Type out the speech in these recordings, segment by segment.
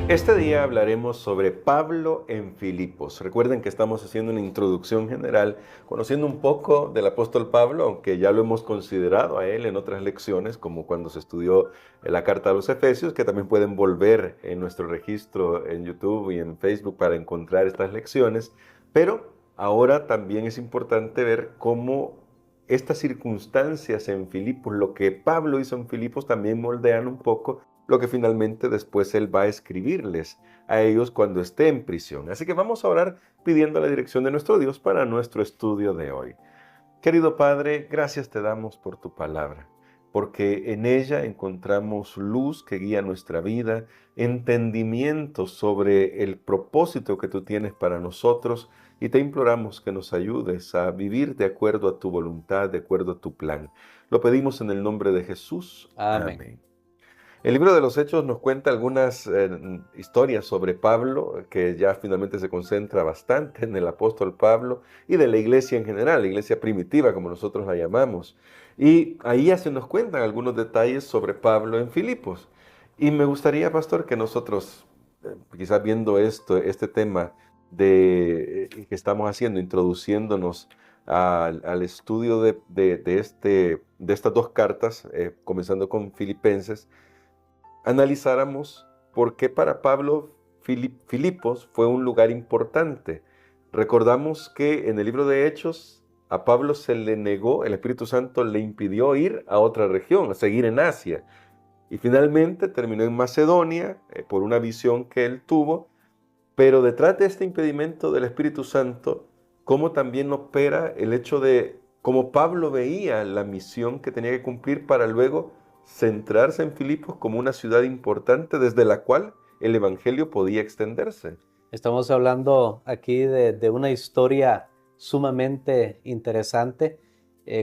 Este día hablaremos sobre Pablo en Filipos. Recuerden que estamos haciendo una introducción general, conociendo un poco del apóstol Pablo, aunque ya lo hemos considerado a él en otras lecciones, como cuando se estudió la carta a los Efesios, que también pueden volver en nuestro registro en YouTube y en Facebook para encontrar estas lecciones. Pero ahora también es importante ver cómo estas circunstancias en Filipos, lo que Pablo hizo en Filipos, también moldean un poco lo que finalmente después él va a escribirles a ellos cuando esté en prisión. Así que vamos a orar pidiendo la dirección de nuestro Dios para nuestro estudio de hoy. Querido Padre, gracias te damos por tu palabra, porque en ella encontramos luz que guía nuestra vida, entendimiento sobre el propósito que tú tienes para nosotros, y te imploramos que nos ayudes a vivir de acuerdo a tu voluntad, de acuerdo a tu plan. Lo pedimos en el nombre de Jesús. Amén. Amén. El libro de los Hechos nos cuenta algunas historias sobre Pablo, que ya finalmente se concentra bastante en el apóstol Pablo y de la iglesia en general, la iglesia primitiva, como nosotros la llamamos. Y ahí ya se nos cuentan algunos detalles sobre Pablo en Filipos. Y me gustaría, pastor, que nosotros, quizás viendo este tema que estamos haciendo, introduciéndonos al estudio de estas dos cartas, comenzando con Filipenses, analizáramos por qué para Pablo Filipos fue un lugar importante. Recordamos que en el libro de Hechos a Pablo se le negó, el Espíritu Santo le impidió ir a otra región, a seguir en Asia. Y finalmente terminó en Macedonia por una visión que él tuvo. Pero detrás de este impedimento del Espíritu Santo, cómo también opera el hecho de cómo Pablo veía la misión que tenía que cumplir para luego centrarse en Filipos como una ciudad importante desde la cual el Evangelio podía extenderse. Estamos hablando aquí de una historia sumamente interesante,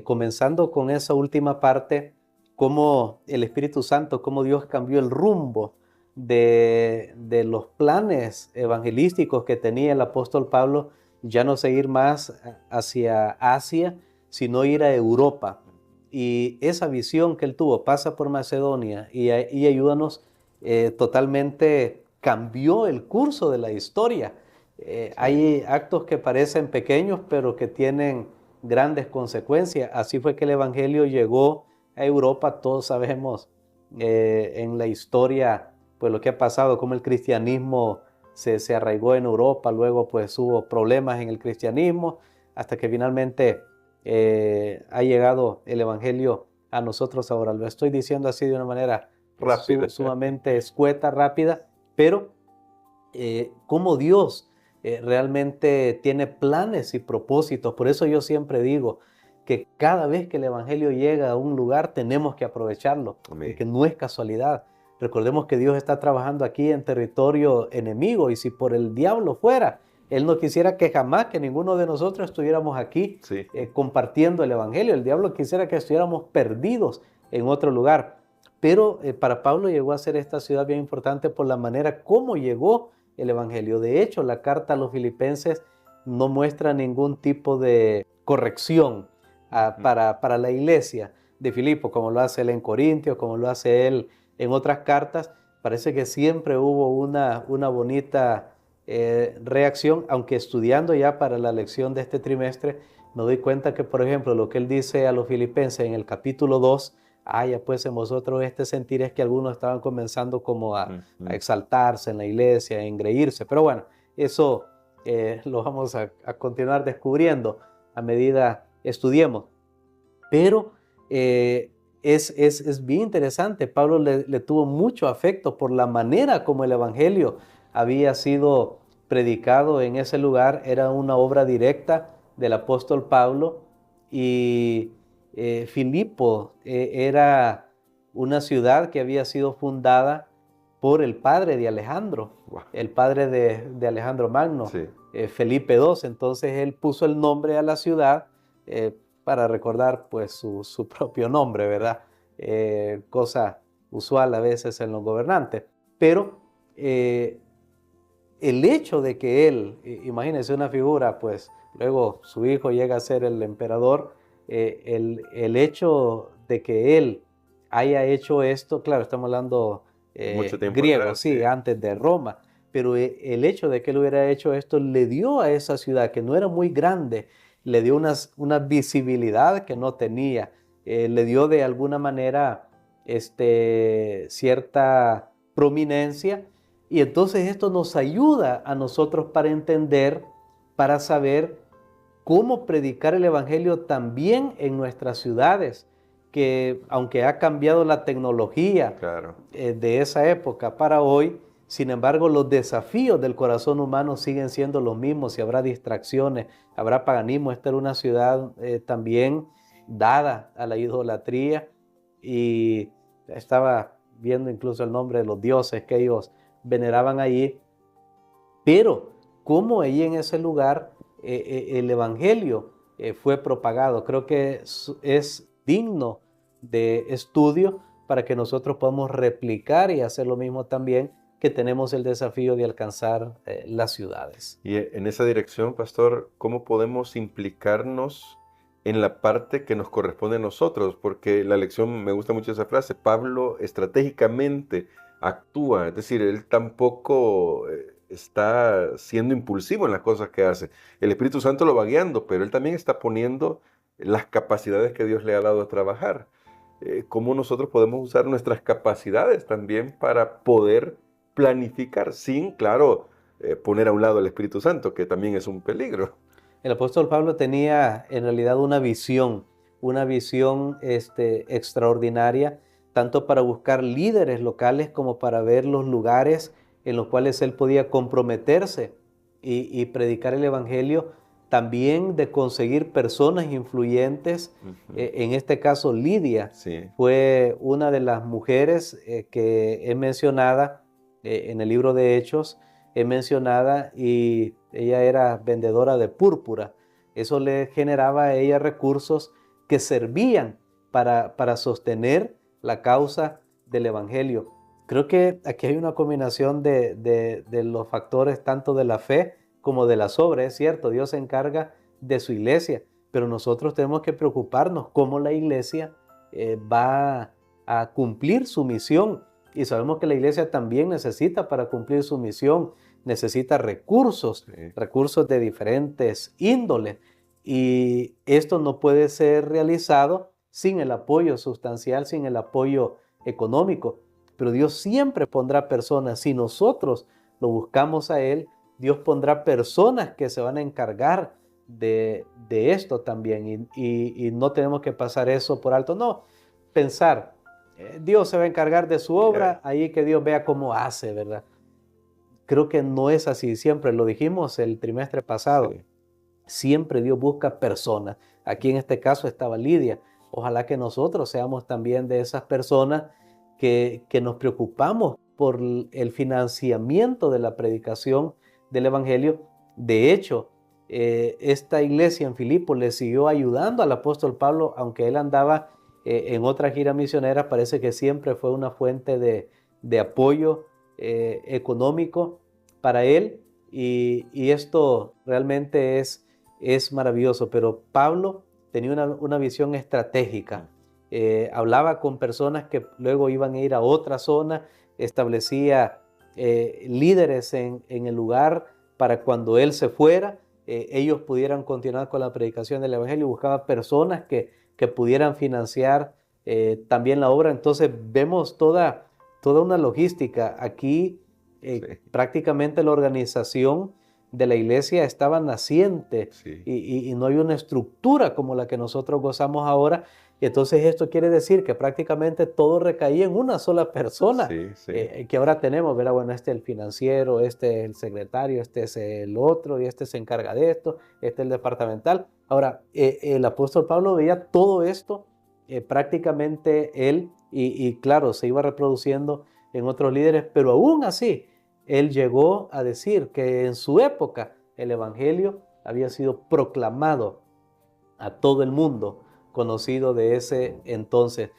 comenzando con esa última parte, cómo el Espíritu Santo, cómo Dios cambió el rumbo de los planes evangelísticos que tenía el apóstol Pablo, ya no seguir más hacia Asia, sino ir a Europa. Y esa visión que él tuvo pasa por Macedonia y ayúdanos totalmente cambió el curso de la historia. Sí. Hay actos que parecen pequeños, pero que tienen grandes consecuencias. Así fue que el Evangelio llegó a Europa. Todos sabemos en la historia pues lo que ha pasado, cómo el cristianismo se arraigó en Europa, luego pues hubo problemas en el cristianismo, hasta que finalmente ha llegado el Evangelio a nosotros ahora. Lo estoy diciendo así de una manera Rápido. sumamente escueta, rápida, pero cómo Dios realmente tiene planes y propósitos. Por eso yo siempre digo que cada vez que el Evangelio llega a un lugar tenemos que aprovecharlo, Amén. porque no es casualidad. Recordemos que Dios está trabajando aquí en territorio enemigo, y si por el diablo fuera, Él no quisiera que jamás que ninguno de nosotros estuviéramos aquí Sí. compartiendo el Evangelio. El diablo quisiera que estuviéramos perdidos en otro lugar. Pero para Pablo llegó a ser esta ciudad bien importante por la manera como llegó el Evangelio. De hecho, la carta a los filipenses no muestra ningún tipo de corrección para la iglesia de Filipo, como lo hace él en Corintios, como lo hace él en otras cartas. Parece que siempre hubo una bonita reacción, aunque estudiando ya para la lección de este trimestre, me doy cuenta que, por ejemplo, lo que él dice a los filipenses en el capítulo 2, ya pues en vosotros este sentir, es que algunos estaban comenzando como a exaltarse en la iglesia, a engreírse. Pero bueno, eso lo vamos a continuar descubriendo a medida estudiemos. Pero es bien interesante. Pablo le tuvo mucho afecto por la manera como el Evangelio había sido predicado en ese lugar. Era una obra directa del apóstol Pablo, y Filipo era una ciudad que había sido fundada por el padre de Alejandro, Wow. el padre de Alejandro Magno, Sí. Felipe II. Entonces él puso el nombre a la ciudad para recordar pues su propio nombre, ¿verdad? Cosa usual a veces en los gobernantes. Pero el hecho de que él, imagínense una figura, pues luego su hijo llega a ser el emperador, el hecho de que él haya hecho esto, claro, estamos hablando Mucho tiempo griego, atrás, sí, sí. antes de Roma, pero el hecho de que él hubiera hecho esto le dio a esa ciudad, que no era muy grande, le dio una visibilidad que no tenía, le dio de alguna manera cierta prominencia, y entonces esto nos ayuda a nosotros para entender, para saber cómo predicar el evangelio también en nuestras ciudades, que aunque ha cambiado la tecnología Claro. de esa época para hoy, sin embargo los desafíos del corazón humano siguen siendo los mismos y habrá distracciones, habrá paganismo. Esta era una ciudad también dada a la idolatría, y estaba viendo incluso el nombre de los dioses que ellos veneraban allí, pero cómo ahí en ese lugar el evangelio fue propagado. Creo que es digno de estudio para que nosotros podamos replicar y hacer lo mismo también, que tenemos el desafío de alcanzar las ciudades. Y en esa dirección, pastor, ¿cómo podemos implicarnos en la parte que nos corresponde a nosotros? Porque la lección, me gusta mucho esa frase, Pablo estratégicamente actúa, es decir, él tampoco está siendo impulsivo en las cosas que hace. El Espíritu Santo lo va guiando, pero él también está poniendo las capacidades que Dios le ha dado a trabajar. ¿Cómo nosotros podemos usar nuestras capacidades también para poder planificar sin, claro, poner a un lado el Espíritu Santo, que también es un peligro? El apóstol Pablo tenía en realidad una visión extraordinaria, tanto para buscar líderes locales como para ver los lugares en los cuales él podía comprometerse y predicar el evangelio, también de conseguir personas influyentes. Ujú. En este caso, Lidia Sí, fue una de las mujeres que es mencionada en el libro de Hechos, es mencionada, y ella era vendedora de púrpura. Eso le generaba a ella recursos que servían para sostener la causa del evangelio. Creo que aquí hay una combinación de los factores tanto de la fe como de las obras. Es cierto, Dios se encarga de su iglesia, pero nosotros tenemos que preocuparnos cómo la iglesia va a cumplir su misión. Y sabemos que la iglesia también necesita, para cumplir su misión, necesita recursos, sí. recursos de diferentes índoles. Y esto no puede ser realizado sin el apoyo sustancial, sin el apoyo económico. Pero Dios siempre pondrá personas. Si nosotros lo buscamos a Él, Dios pondrá personas que se van a encargar de esto también. Y no tenemos que pasar eso por alto. No, pensar, Dios se va a encargar de su Ya, obra, ahí que Dios vea cómo hace, ¿verdad? Creo que no es así siempre. Lo dijimos el trimestre pasado. sí. Siempre Dios busca personas. Aquí en este caso estaba Lidia. Ojalá que nosotros seamos también de esas personas que nos preocupamos por el financiamiento de la predicación del Evangelio. De hecho, esta iglesia en Filipos le siguió ayudando al apóstol Pablo, aunque él andaba en otra gira misionera. Parece que siempre fue una fuente de apoyo económico para él, y esto realmente es maravilloso. Pero Pablo tenía una visión estratégica. Hablaba con personas que luego iban a ir a otra zona, establecía líderes en el lugar para cuando él se fuera, ellos pudieran continuar con la predicación del evangelio. Buscaba personas que pudieran financiar también la obra. Entonces vemos toda una logística. Aquí Sí, prácticamente la organización de la iglesia estaba naciente, sí, y no hay una estructura como la que nosotros gozamos ahora. Y entonces esto quiere decir que prácticamente todo recaía en una sola persona sí, sí. que ahora tenemos, ¿verdad? Bueno, este es el financiero, este es el secretario, este es el otro, y este se encarga de esto, este es el departamental. Ahora, el apóstol Pablo veía todo esto, prácticamente él, y claro, se iba reproduciendo en otros líderes, pero aún así, él llegó a decir que en su época el evangelio había sido proclamado a todo el mundo conocido de ese entonces.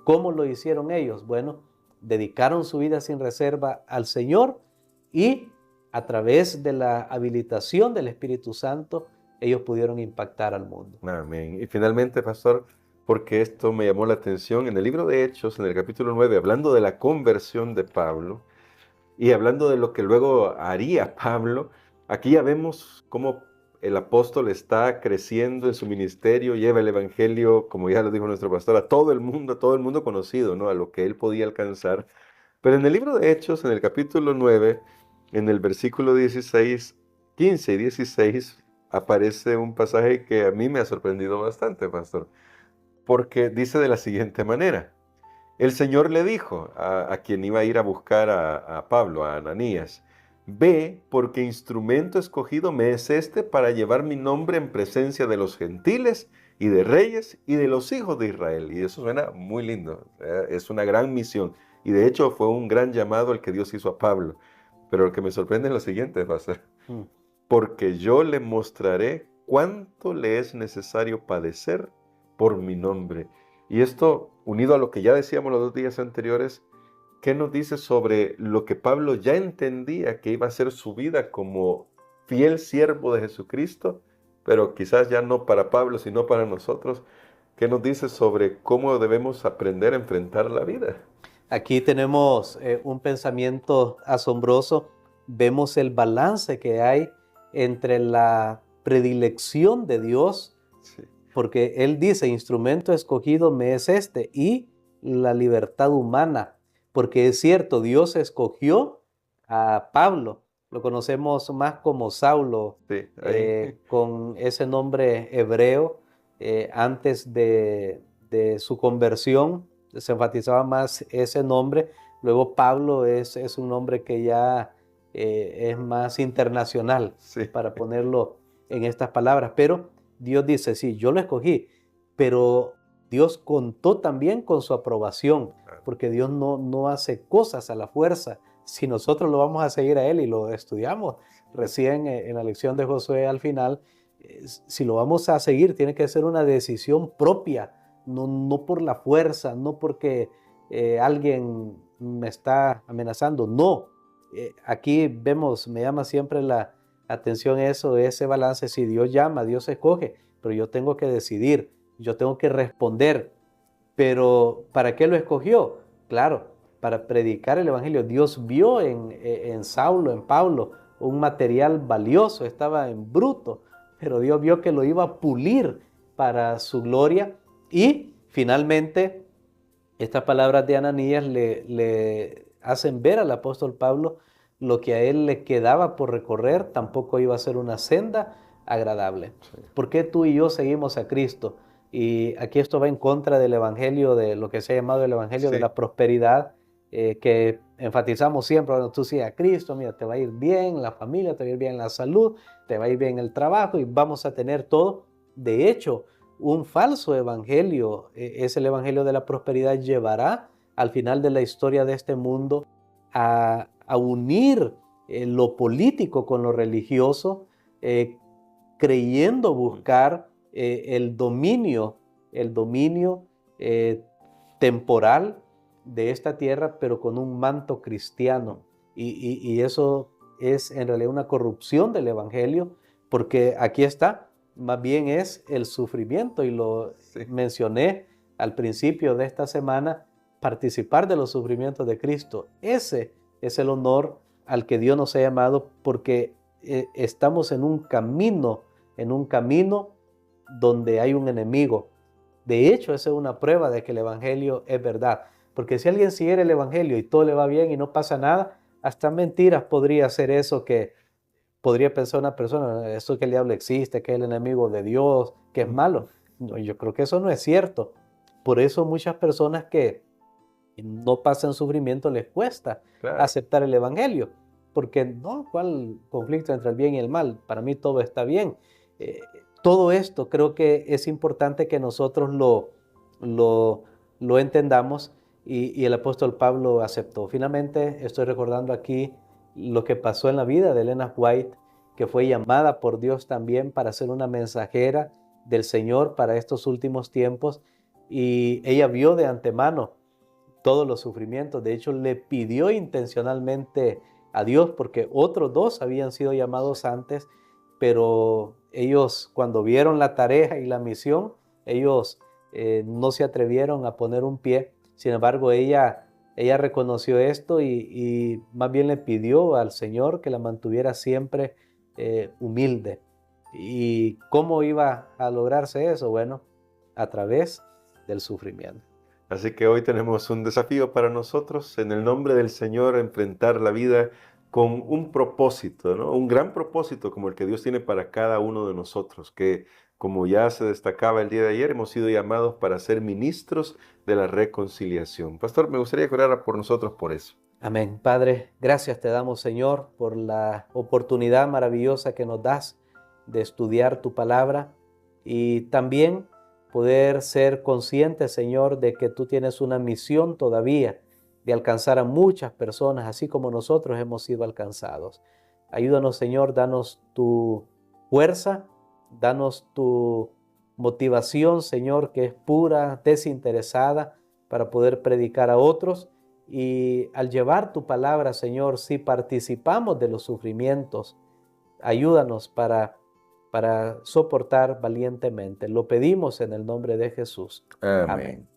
¿Cómo lo hicieron ellos? Bueno, dedicaron su vida sin reserva al Señor, y a través de la habilitación del Espíritu Santo, ellos pudieron impactar al mundo. Amén. Y finalmente, pastor, porque esto me llamó la atención. En el libro de Hechos, en el capítulo 9, hablando de la conversión de Pablo y hablando de lo que luego haría Pablo, aquí ya vemos cómo el apóstol está creciendo en su ministerio, lleva el evangelio, como ya lo dijo nuestro pastor, a todo el mundo conocido, ¿no? A lo que él podía alcanzar. Pero en el libro de Hechos, en el capítulo 9, en el versículo 16, 15 y 16, aparece un pasaje que a mí me ha sorprendido bastante, pastor, porque dice de la siguiente manera: el Señor le dijo a quien iba a ir a buscar a Pablo, a Ananías: ve, porque instrumento escogido me es este para llevar mi nombre en presencia de los gentiles y de reyes y de los hijos de Israel. Y eso suena muy lindo, es una gran misión. Y de hecho fue un gran llamado el que Dios hizo a Pablo. Pero lo que me sorprende es lo siguiente, pastor: Mm. porque yo le mostraré cuánto le es necesario padecer por mi nombre. Y esto, unido a lo que ya decíamos los 2 días anteriores, ¿qué nos dice sobre lo que Pablo ya entendía que iba a ser su vida como fiel siervo de Jesucristo, pero quizás ya no para Pablo, sino para nosotros? ¿Qué nos dice sobre cómo debemos aprender a enfrentar la vida? Aquí tenemos un pensamiento asombroso. Vemos el balance que hay entre la predilección de Dios, Sí, porque Él dice, instrumento escogido me es este, y la libertad humana, porque es cierto, Dios escogió a Pablo, lo conocemos más como Saulo, sí, ahí, con ese nombre hebreo, antes de su conversión, se enfatizaba más ese nombre. Luego Pablo es un nombre que ya es más internacional, sí, para ponerlo en estas palabras. Pero Dios dice, sí, yo lo escogí, pero Dios contó también con su aprobación, porque Dios no hace cosas a la fuerza. Si nosotros lo vamos a seguir a Él, y lo estudiamos recién en la lección de Josué al final, si lo vamos a seguir, tiene que ser una decisión propia, no por la fuerza, no porque alguien me está amenazando, no. Aquí vemos, me llama siempre la atención eso, ese balance. Si Dios llama, Dios escoge, pero yo tengo que decidir, yo tengo que responder. Pero ¿para qué lo escogió? Claro, para predicar el evangelio. Dios vio en Saulo, en Pablo, un material valioso, estaba en bruto, pero Dios vio que lo iba a pulir para su gloria. Y finalmente estas palabras de Ananías le hacen ver al apóstol Pablo lo que a él le quedaba por recorrer tampoco iba a ser una senda agradable. sí, ¿Por qué tú y yo seguimos a Cristo? Y aquí esto va en contra del evangelio, de lo que se ha llamado el evangelio de sí, la prosperidad, que enfatizamos siempre. Cuando tú sigues a Cristo, mira, te va a ir bien la familia, te va a ir bien la salud, te va a ir bien el trabajo y vamos a tener todo. De hecho, un falso evangelio, es el evangelio de la prosperidad, llevará al final de la historia de este mundo a unir lo político con lo religioso, eh, creyendo buscar el dominio eh, temporal de esta tierra, pero con un manto cristiano. Y eso es en realidad una corrupción del evangelio, porque aquí está, más bien es el sufrimiento, y lo sí. mencioné al principio de esta semana: participar de los sufrimientos de Cristo. Ese es el honor al que Dios nos ha llamado, porque estamos en un camino donde hay un enemigo. De hecho, esa es una prueba de que el evangelio es verdad, porque si alguien siguiera el evangelio y todo le va bien y no pasa nada, hasta mentiras podría ser eso, que podría pensar una persona, eso que el diablo existe, que es el enemigo de Dios, que es malo. No, yo creo que eso no es cierto. Por eso muchas personas que no pasan sufrimiento les cuesta Claro, aceptar el evangelio, porque no, ¿cuál conflicto entre el bien y el mal? Para mí todo está bien. Eh, Todo esto creo que es importante que nosotros lo, lo entendamos, y el apóstol Pablo aceptó. Finalmente estoy recordando aquí lo que pasó en la vida de Elena White, que fue llamada por Dios también para ser una mensajera del Señor para estos últimos tiempos, y ella vio de antemano todos los sufrimientos. De hecho, le pidió intencionalmente a Dios, porque otros dos habían sido llamados antes, pero ellos, cuando vieron la tarea y la misión, ellos no se atrevieron a poner un pie. Sin embargo, ella reconoció esto y más bien le pidió al Señor que la mantuviera siempre humilde. ¿Y cómo iba a lograrse eso? Bueno, a través del sufrimiento. Así que hoy tenemos un desafío para nosotros, en el nombre del Señor, enfrentar la vida con un propósito, ¿no? Un gran propósito como el que Dios tiene para cada uno de nosotros, que como ya se destacaba el día de ayer, hemos sido llamados para ser ministros de la reconciliación. Pastor, me gustaría que orara por nosotros por eso. Amén. Padre, gracias te damos, Señor, por la oportunidad maravillosa que nos das de estudiar tu palabra y también poder ser conscientes, Señor, de que tú tienes una misión todavía de alcanzar a muchas personas, así como nosotros hemos sido alcanzados. Ayúdanos, Señor, danos tu fuerza, danos tu motivación, Señor, que es pura, desinteresada, para poder predicar a otros. Y al llevar tu palabra, Señor, si participamos de los sufrimientos, ayúdanos para soportar valientemente. Lo pedimos en el nombre de Jesús. Amén. Amén.